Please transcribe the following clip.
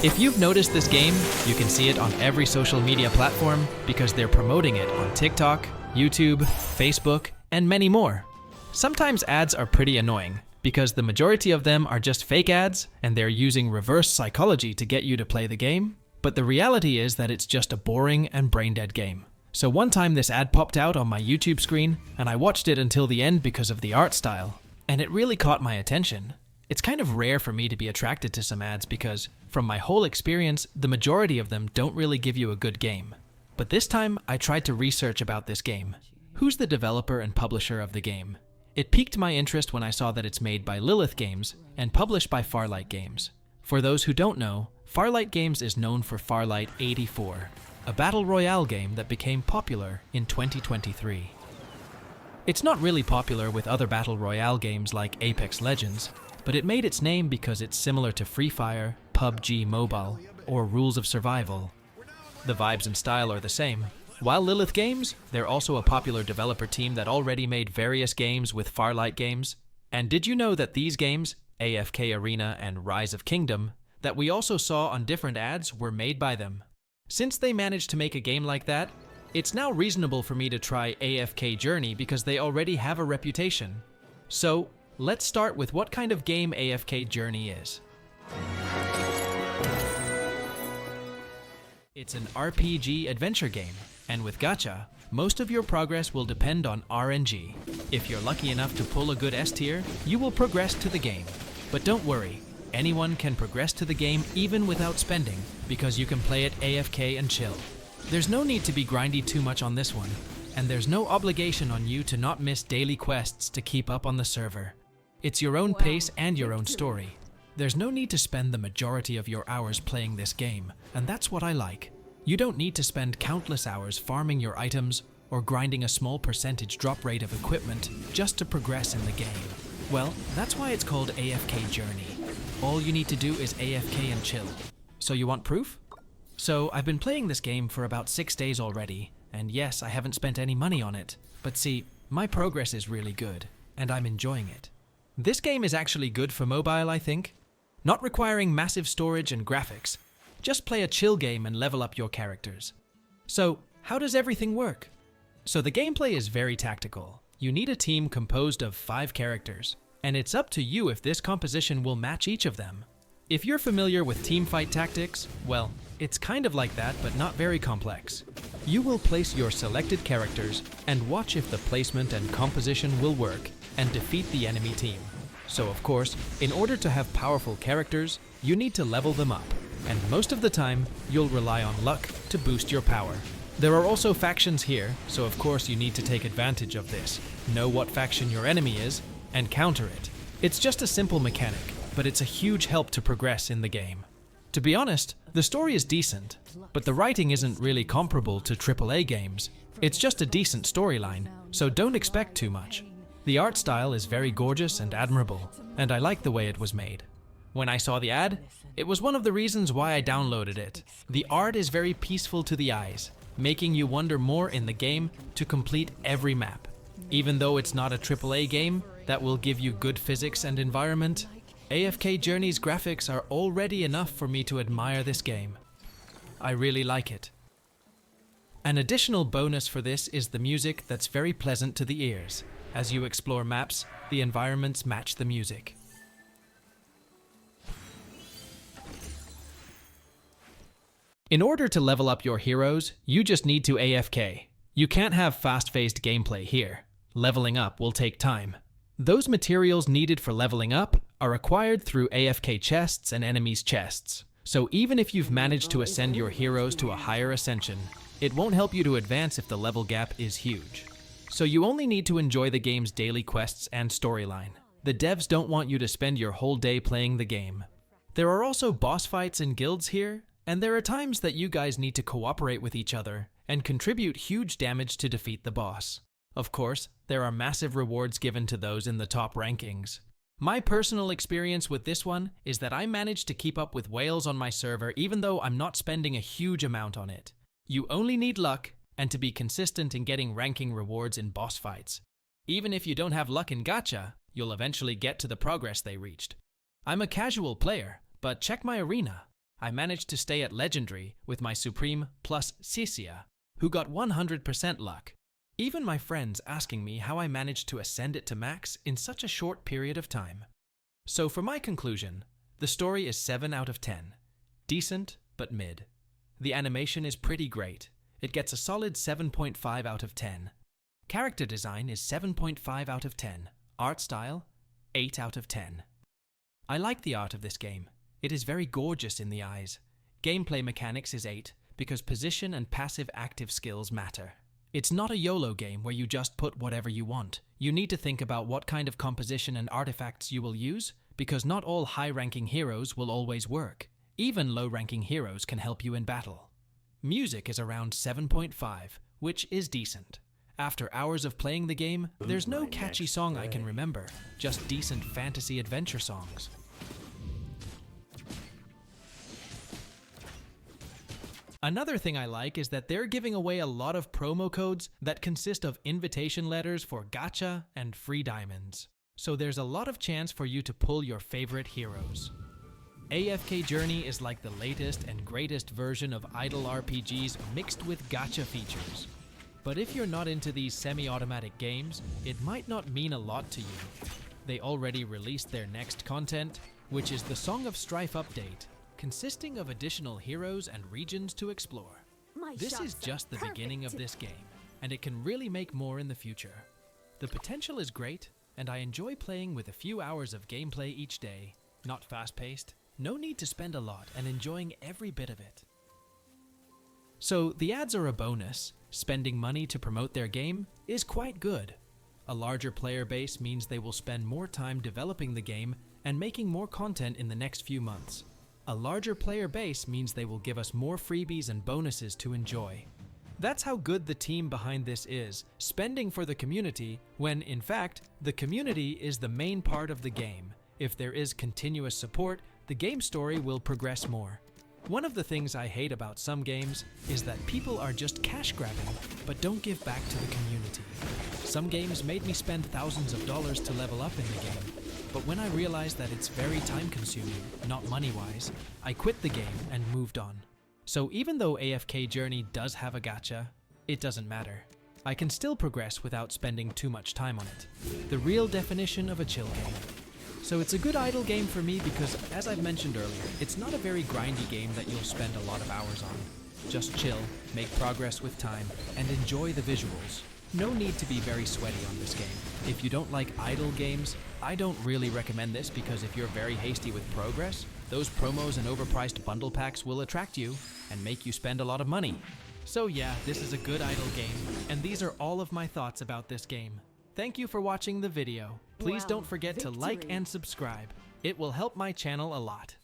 If you've noticed this game, you can see it on every social media platform because they're promoting it on TikTok, YouTube, Facebook, and many more. Sometimes ads are pretty annoying because the majority of them are just fake ads and they're using reverse psychology to get you to play the game. But the reality is that it's just a boring and brain-dead game. So one time this ad popped out on my YouTube screen and I watched it until the end because of the art style. And it really caught my attention. It's kind of rare for me to be attracted to some ads because, from my whole experience, the majority of them don't really give you a good game. But this time, I tried to research about this game. Who's the developer and publisher of the game? It piqued my interest when I saw that it's made by Lilith Games and published by Farlight Games. For those who don't know, Farlight Games is known for Farlight 84, a battle royale game that became popular in 2023. It's not really popular with other battle royale games like Apex Legends, but it made its name because it's similar to Free Fire, PUBG Mobile, or Rules of Survival. The vibes and style are the same. While Lilith Games, they're also a popular developer team that already made various games with Farlight Games. And did you know that these games, AFK Arena and Rise of Kingdom, that we also saw on different ads were made by them? Since they managed to make a game like that, it's now reasonable for me to try AFK Journey because they already have a reputation. So, let's start with what kind of game AFK Journey is. It's an RPG adventure game, and with gacha, most of your progress will depend on RNG. If you're lucky enough to pull a good S tier, you will progress to the game. But don't worry, anyone can progress to the game even without spending, because you can play it AFK and chill. There's no need to be grindy too much on this one, and there's no obligation on you to not miss daily quests to keep up on the server. It's your own pace and your own story. There's no need to spend the majority of your hours playing this game, and that's what I like. You don't need to spend countless hours farming your items or grinding a small percentage drop rate of equipment just to progress in the game. Well, that's why it's called AFK Journey. All you need to do is AFK and chill. So you want proof? So I've been playing this game for about 6 days already, and yes, I haven't spent any money on it. But see, my progress is really good, and I'm enjoying it. This game is actually good for mobile, I think. Not requiring massive storage and graphics. Just play a chill game and level up your characters. So, how does everything work? So the gameplay is very tactical. You need a team composed of 5 characters, and it's up to you if this composition will match each of them. If you're familiar with teamfight tactics, well, it's kind of like that, but not very complex. You will place your selected characters and watch if the placement and composition will work and defeat the enemy team. So of course, in order to have powerful characters, you need to level them up, and most of the time, you'll rely on luck to boost your power. There are also factions here, so of course you need to take advantage of this, know what faction your enemy is, and counter it. It's just a simple mechanic, but it's a huge help to progress in the game. To be honest, the story is decent, but the writing isn't really comparable to AAA games. It's just a decent storyline, so don't expect too much. The art style is very gorgeous and admirable, and I like the way it was made. When I saw the ad, it was one of the reasons why I downloaded it. The art is very peaceful to the eyes, making you wonder more in the game to complete every map. Even though it's not a AAA game that will give you good physics and environment, AFK Journey's graphics are already enough for me to admire this game. I really like it. An additional bonus for this is the music that's very pleasant to the ears. As you explore maps, the environments match the music. In order to level up your heroes, you just need to AFK. You can't have fast-paced gameplay here. Leveling up will take time. Those materials needed for leveling up are acquired through AFK chests and enemies' chests. So even if you've managed to ascend your heroes to a higher ascension, it won't help you to advance if the level gap is huge. So you only need to enjoy the game's daily quests and storyline. The devs don't want you to spend your whole day playing the game. There are also boss fights and guilds here, and there are times that you guys need to cooperate with each other and contribute huge damage to defeat the boss. Of course, there are massive rewards given to those in the top rankings. My personal experience with this one is that I managed to keep up with whales on my server even though I'm not spending a huge amount on it. You only need luck and to be consistent in getting ranking rewards in boss fights. Even if you don't have luck in gacha, you'll eventually get to the progress they reached. I'm a casual player, but check my arena. I managed to stay at Legendary with my Supreme plus Cisia, who got 100% luck. Even my friends asking me how I managed to ascend it to max in such a short period of time. So for my conclusion, the story is 7 out of 10. Decent, but mid. The animation is pretty great. It gets a solid 7.5 out of 10. Character design is 7.5 out of 10. Art style, 8 out of 10. I like the art of this game. It is very gorgeous in the eyes. Gameplay mechanics is 8 because position and passive active skills matter. It's not a YOLO game where you just put whatever you want. You need to think about what kind of composition and artifacts you will use, because not all high-ranking heroes will always work. Even low-ranking heroes can help you in battle. Music is around 7.5, which is decent. After hours of playing the game, there's no catchy song I can remember, just decent fantasy adventure songs. Another thing I like is that they're giving away a lot of promo codes that consist of invitation letters for gacha and free diamonds. So there's a lot of chance for you to pull your favorite heroes. AFK Journey is like the latest and greatest version of idle RPGs mixed with gacha features. But if you're not into these semi-automatic games, it might not mean a lot to you. They already released their next content, which is the Song of Strife update, consisting of additional heroes and regions to explore. This is just the beginning of this game, and it can really make more in the future. The potential is great, and I enjoy playing with a few hours of gameplay each day. Not fast-paced, no need to spend a lot, and enjoying every bit of it. So the ads are a bonus. Spending money to promote their game is quite good. A larger player base means they will spend more time developing the game and making more content in the next few months. A larger player base means they will give us more freebies and bonuses to enjoy. That's how good the team behind this is, spending for the community when, in fact, the community is the main part of the game. If there is continuous support, the game story will progress more. One of the things I hate about some games is that people are just cash grabbing, but don't give back to the community. Some games made me spend thousands of dollars to level up in the game. But when I realized that it's very time-consuming, not money-wise, I quit the game and moved on. So even though AFK Journey does have a gacha, it doesn't matter. I can still progress without spending too much time on it. The real definition of a chill game. So it's a good idle game for me because, as I've mentioned earlier, it's not a very grindy game that you'll spend a lot of hours on. Just chill, make progress with time, and enjoy the visuals. No need to be very sweaty on this game. If you don't like idle games, I don't really recommend this because if you're very hasty with progress, those promos and overpriced bundle packs will attract you and make you spend a lot of money. So yeah, this is a good idle game, and these are all of my thoughts about this game. Thank you for watching the video. Please don't forget to like and subscribe. It will help my channel a lot.